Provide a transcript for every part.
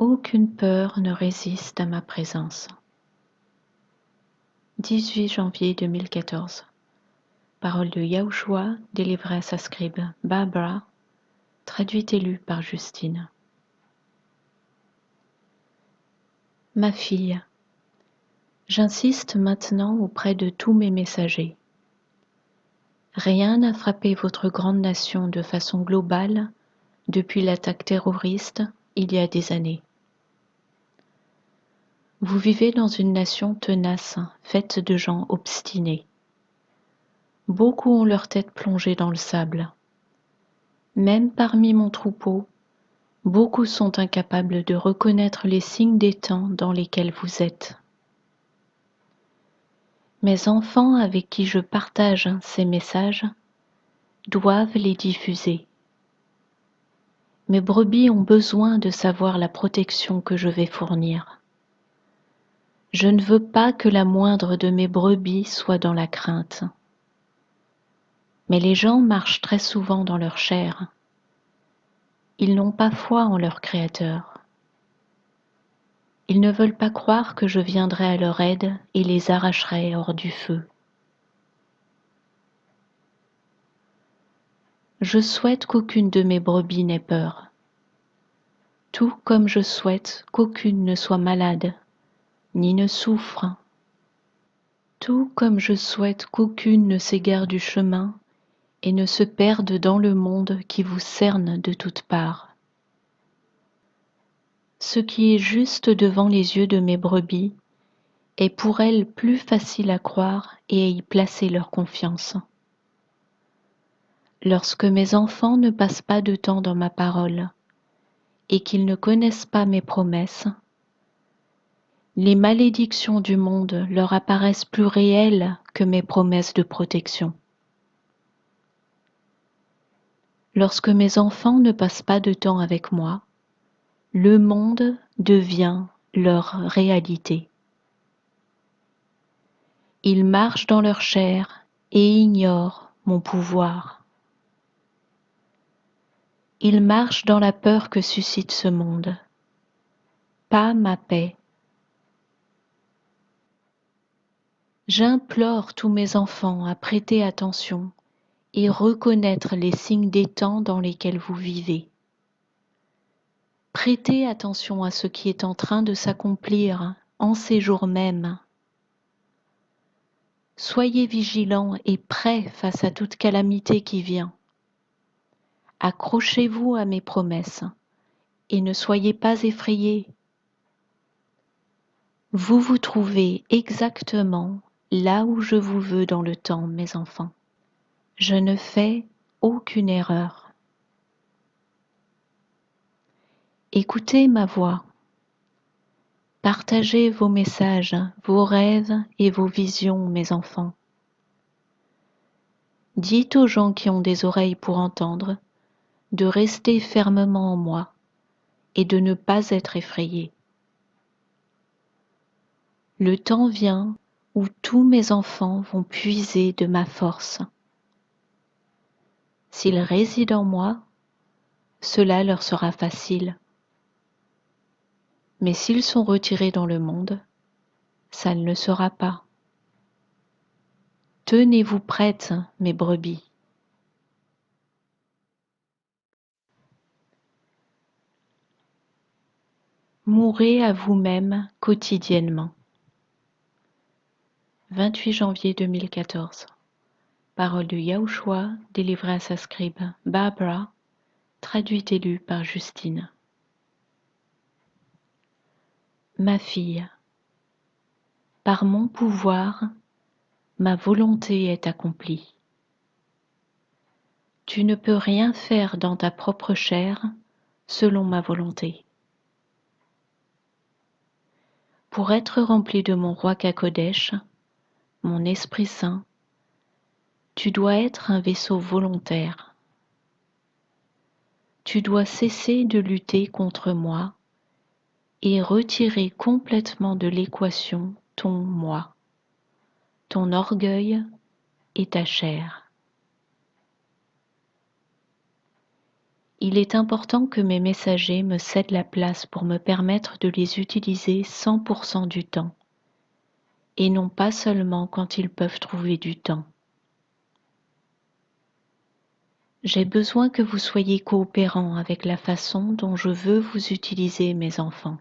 Aucune peur ne résiste à ma présence. 18 janvier 2014. Parole de Yahushua délivrée à sa scribe Barbara, traduite et lue par Justine. Ma fille, j'insiste maintenant auprès de tous mes messagers. Rien n'a frappé votre grande nation de façon globale depuis l'attaque terroriste il y a des années. Vous vivez dans une nation tenace, faite de gens obstinés. Beaucoup ont leur tête plongée dans le sable. Même parmi mon troupeau, beaucoup sont incapables de reconnaître les signes des temps dans lesquels vous êtes. Mes enfants avec qui je partage ces messages doivent les diffuser. Mes brebis ont besoin de savoir la protection que je vais fournir. Je ne veux pas que la moindre de mes brebis soit dans la crainte. Mais les gens marchent très souvent dans leur chair. Ils n'ont pas foi en leur Créateur. Ils ne veulent pas croire que je viendrai à leur aide et les arracherai hors du feu. Je souhaite qu'aucune de mes brebis n'ait peur, tout comme je souhaite qu'aucune ne soit malade, ni ne souffre, tout comme je souhaite qu'aucune ne s'égare du chemin et ne se perde dans le monde qui vous cerne de toutes parts. Ce qui est juste devant les yeux de mes brebis est pour elles plus facile à croire et à y placer leur confiance. Lorsque mes enfants ne passent pas de temps dans ma parole et qu'ils ne connaissent pas mes promesses, les malédictions du monde leur apparaissent plus réelles que mes promesses de protection. Lorsque mes enfants ne passent pas de temps avec moi, le monde devient leur réalité. Ils marchent dans leur chair et ignorent mon pouvoir. Ils marchent dans la peur que suscite ce monde, pas ma paix. J'implore tous mes enfants à prêter attention et reconnaître les signes des temps dans lesquels vous vivez. Prêtez attention à ce qui est en train de s'accomplir en ces jours mêmes. Soyez vigilants et prêts face à toute calamité qui vient. Accrochez-vous à mes promesses et ne soyez pas effrayés. Vous vous trouvez exactement là où je vous veux dans le temps, mes enfants. Je ne fais aucune erreur. Écoutez ma voix. Partagez vos messages, vos rêves et vos visions, mes enfants. Dites aux gens qui ont des oreilles pour entendre de rester fermement en moi et de ne pas être effrayés. Le temps vient où tous mes enfants vont puiser de ma force. S'ils résident en moi, cela leur sera facile. Mais s'ils sont retirés dans le monde, ça ne le sera pas. Tenez-vous prêtes, mes brebis. Mourez à vous-même quotidiennement. 28 janvier 2014. Parole de Yahushua délivrée à sa scribe Barbara, traduite et lue par Justine. Ma fille, par mon pouvoir, ma volonté est accomplie. Tu ne peux rien faire dans ta propre chair selon ma volonté. Pour être rempli de mon roi Kakodesh, mon Esprit Saint, tu dois être un vaisseau volontaire. Tu dois cesser de lutter contre moi et retirer complètement de l'équation ton moi, ton orgueil et ta chair. Il est important que mes messagers me cèdent la place pour me permettre de les utiliser 100% du temps, et non pas seulement quand ils peuvent trouver du temps. J'ai besoin que vous soyez coopérants avec la façon dont je veux vous utiliser, mes enfants.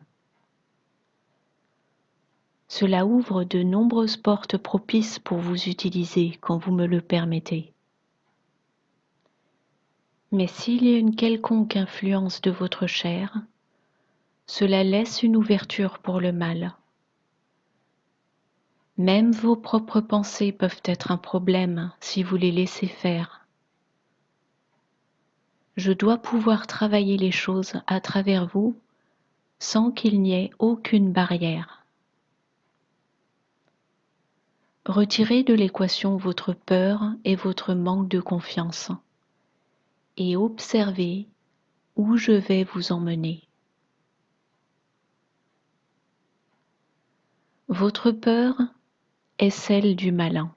Cela ouvre de nombreuses portes propices pour vous utiliser quand vous me le permettez. Mais s'il y a une quelconque influence de votre chair, cela laisse une ouverture pour le mal. Même vos propres pensées peuvent être un problème si vous les laissez faire. Je dois pouvoir travailler les choses à travers vous sans qu'il n'y ait aucune barrière. Retirez de l'équation votre peur et votre manque de confiance et observez où je vais vous emmener. Votre peur est celle du malin.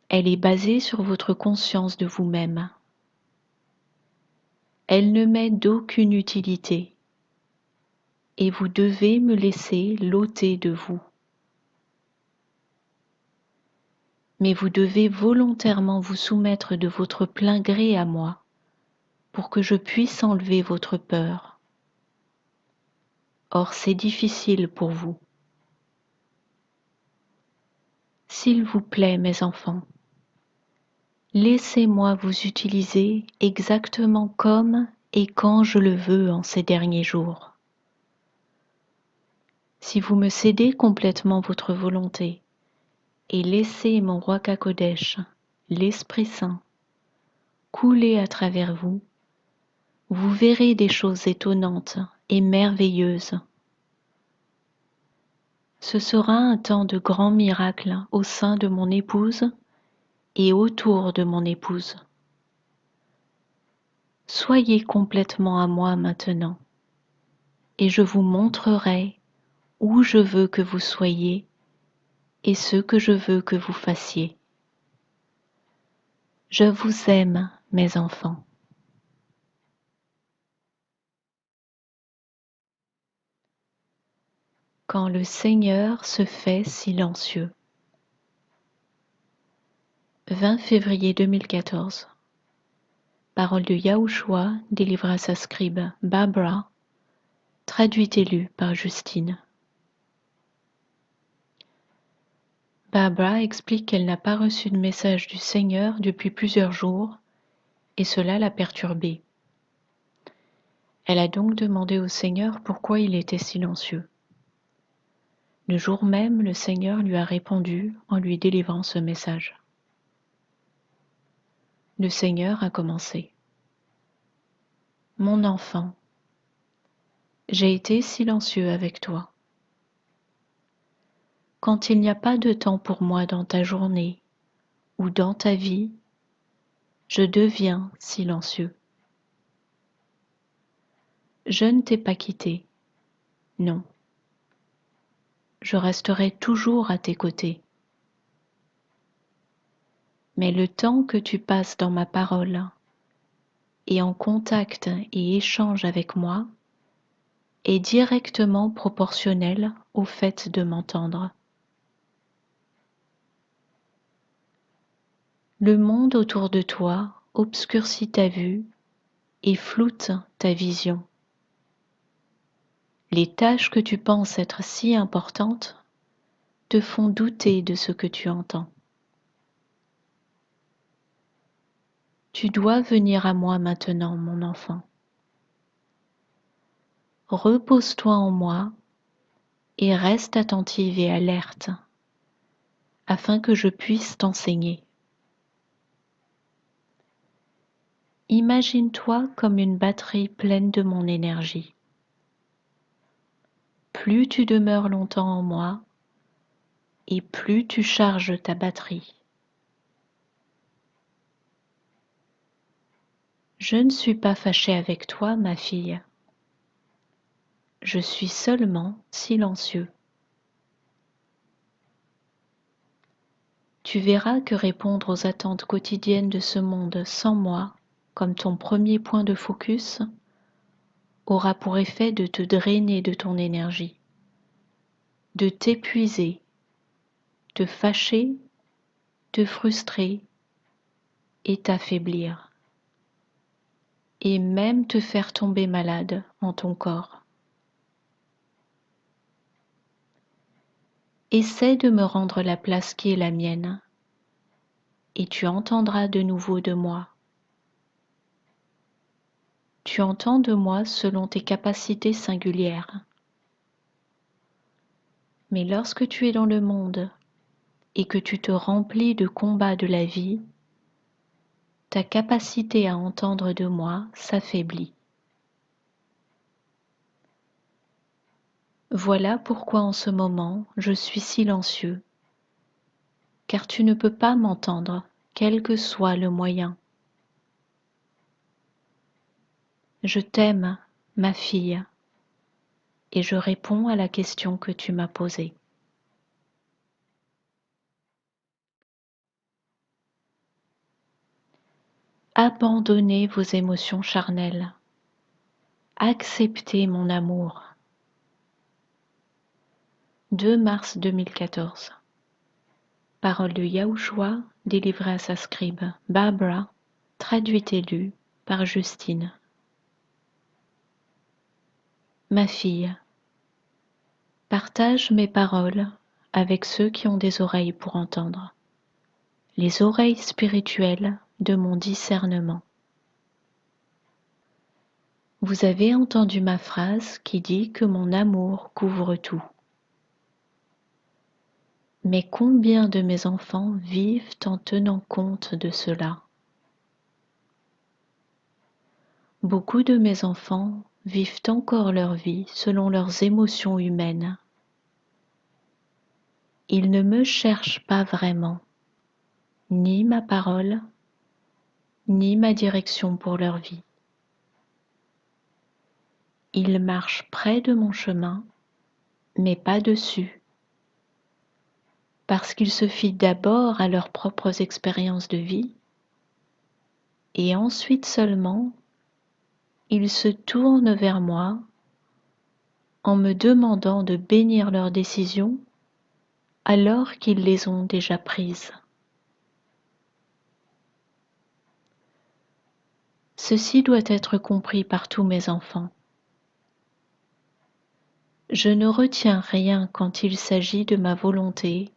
Elle est basée sur votre conscience de vous-même. Elle ne m'est d'aucune utilité et vous devez me laisser l'ôter de vous. Mais vous devez volontairement vous soumettre de votre plein gré à moi pour que je puisse enlever votre peur. Or, c'est difficile pour vous. S'il vous plaît, mes enfants, laissez-moi vous utiliser exactement comme et quand je le veux en ces derniers jours. Si vous me cédez complètement votre volonté et laissez mon roi Kakodesh, l'Esprit Saint, couler à travers vous, vous verrez des choses étonnantes et merveilleuses. Ce sera un temps de grands miracles au sein de mon épouse et autour de mon épouse. Soyez complètement à moi maintenant, et je vous montrerai où je veux que vous soyez et ce que je veux que vous fassiez. Je vous aime, mes enfants. Quand le Seigneur se fait silencieux. 20 février 2014. Parole de Yahushua délivrée à sa scribe Barbara, traduite et lue par Justine. Barbara explique qu'elle n'a pas reçu de message du Seigneur depuis plusieurs jours et cela l'a perturbée. Elle a donc demandé au Seigneur pourquoi il était silencieux. Le jour même, le Seigneur lui a répondu en lui délivrant ce message. Le Seigneur a commencé. Mon enfant, j'ai été silencieux avec toi. Quand il n'y a pas de temps pour moi dans ta journée ou dans ta vie, je deviens silencieux. Je ne t'ai pas quitté, non. Je resterai toujours à tes côtés. Mais le temps que tu passes dans ma parole et en contact et échange avec moi est directement proportionnel au fait de m'entendre. Le monde autour de toi obscurcit ta vue et floute ta vision. Les tâches que tu penses être si importantes te font douter de ce que tu entends. Tu dois venir à moi maintenant, mon enfant. Repose-toi en moi et reste attentive et alerte afin que je puisse t'enseigner. Imagine-toi comme une batterie pleine de mon énergie. Plus tu demeures longtemps en moi, et plus tu charges ta batterie. Je ne suis pas fâchée avec toi, ma fille. Je suis seulement silencieux. Tu verras que répondre aux attentes quotidiennes de ce monde sans moi, comme ton premier point de focus, aura pour effet de te drainer de ton énergie, de t'épuiser, te fâcher, te frustrer et t'affaiblir, et même te faire tomber malade en ton corps. Essaie de me rendre la place qui est la mienne, et tu entendras de nouveau de moi. Tu entends de moi selon tes capacités singulières. Mais lorsque tu es dans le monde et que tu te remplis de combats de la vie, ta capacité à entendre de moi s'affaiblit. Voilà pourquoi en ce moment je suis silencieux, car tu ne peux pas m'entendre, quel que soit le moyen. Je t'aime, ma fille, et je réponds à la question que tu m'as posée. Abandonnez vos émotions charnelles. Acceptez mon amour. 2 mars 2014. Parole de Yahushua délivrée à sa scribe Barbara, traduite et lue par Justine. Ma fille, partage mes paroles avec ceux qui ont des oreilles pour entendre, les oreilles spirituelles de mon discernement. Vous avez entendu ma phrase qui dit que mon amour couvre tout. Mais combien de mes enfants vivent en tenant compte de cela? Beaucoup de mes enfants vivent encore leur vie selon leurs émotions humaines. Ils ne me cherchent pas vraiment, ni ma parole, ni ma direction pour leur vie. Ils marchent près de mon chemin, mais pas dessus, parce qu'ils se fient d'abord à leurs propres expériences de vie, et ensuite seulement, ils se tournent vers moi en me demandant de bénir leurs décisions alors qu'ils les ont déjà prises. Ceci doit être compris par tous mes enfants. Je ne retiens rien quand il s'agit de ma volonté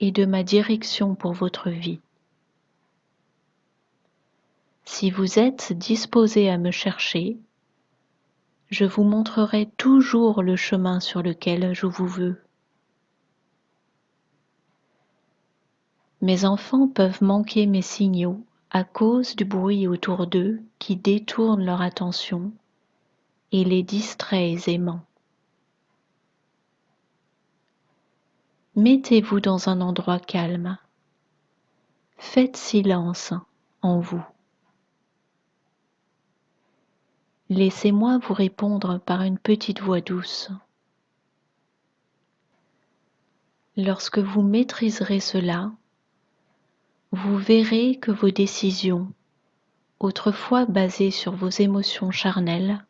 et de ma direction pour votre vie. Si vous êtes disposés à me chercher, je vous montrerai toujours le chemin sur lequel je vous veux. Mes enfants peuvent manquer mes signaux à cause du bruit autour d'eux qui détourne leur attention et les distrait aisément. Mettez-vous dans un endroit calme. Faites silence en vous. Laissez-moi vous répondre par une petite voix douce. Lorsque vous maîtriserez cela, vous verrez que vos décisions, autrefois basées sur vos émotions charnelles,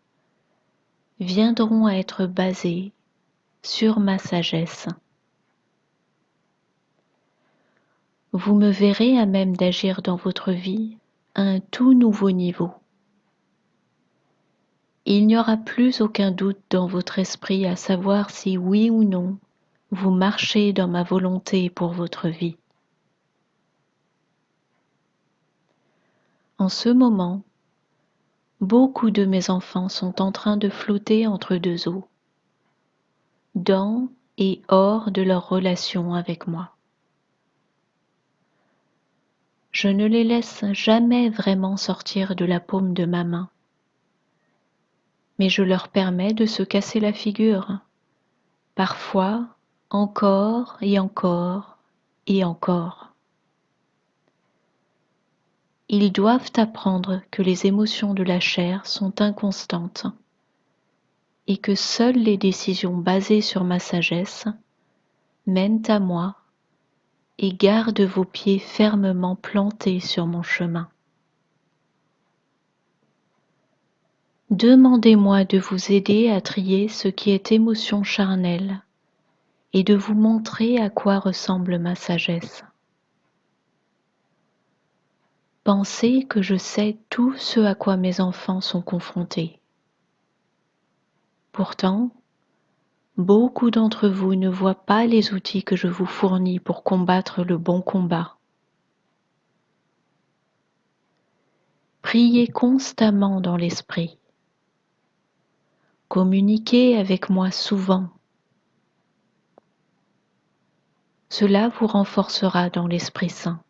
viendront à être basées sur ma sagesse. Vous me verrez à même d'agir dans votre vie à un tout nouveau niveau. Il n'y aura plus aucun doute dans votre esprit à savoir si oui ou non vous marchez dans ma volonté pour votre vie. En ce moment, beaucoup de mes enfants sont en train de flotter entre deux eaux, dans et hors de leur relation avec moi. Je ne les laisse jamais vraiment sortir de la paume de ma main, mais je leur permets de se casser la figure, parfois encore et encore et encore. Ils doivent apprendre que les émotions de la chair sont inconstantes et que seules les décisions basées sur ma sagesse mènent à moi et garde vos pieds fermement plantés sur mon chemin. Demandez-moi de vous aider à trier ce qui est émotion charnelle et de vous montrer à quoi ressemble ma sagesse. Pensez que je sais tout ce à quoi mes enfants sont confrontés. Pourtant, beaucoup d'entre vous ne voient pas les outils que je vous fournis pour combattre le bon combat. Priez constamment dans l'esprit. Communiquez avec moi souvent. Cela vous renforcera dans l'Esprit Saint,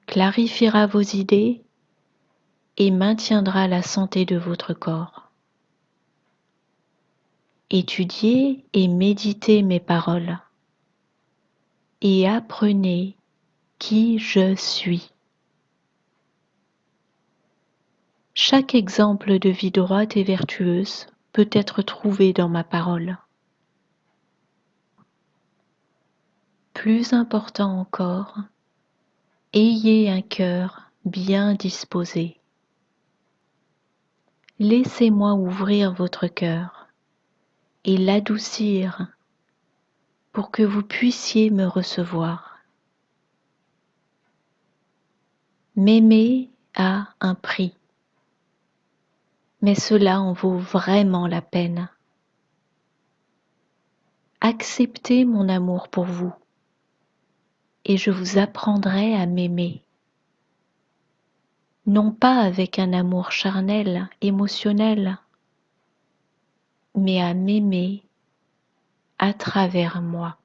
clarifiera vos idées et maintiendra la santé de votre corps. Étudiez et méditez mes paroles et apprenez qui je suis. Chaque exemple de vie droite et vertueuse peut être trouvé dans ma parole. Plus important encore, ayez un cœur bien disposé. Laissez-moi ouvrir votre cœur et l'adoucir pour que vous puissiez me recevoir. M'aimer a un prix, mais cela en vaut vraiment la peine. Acceptez mon amour pour vous et je vous apprendrai à m'aimer. Non pas avec un amour charnel, émotionnel, mais à m'aimer à travers moi.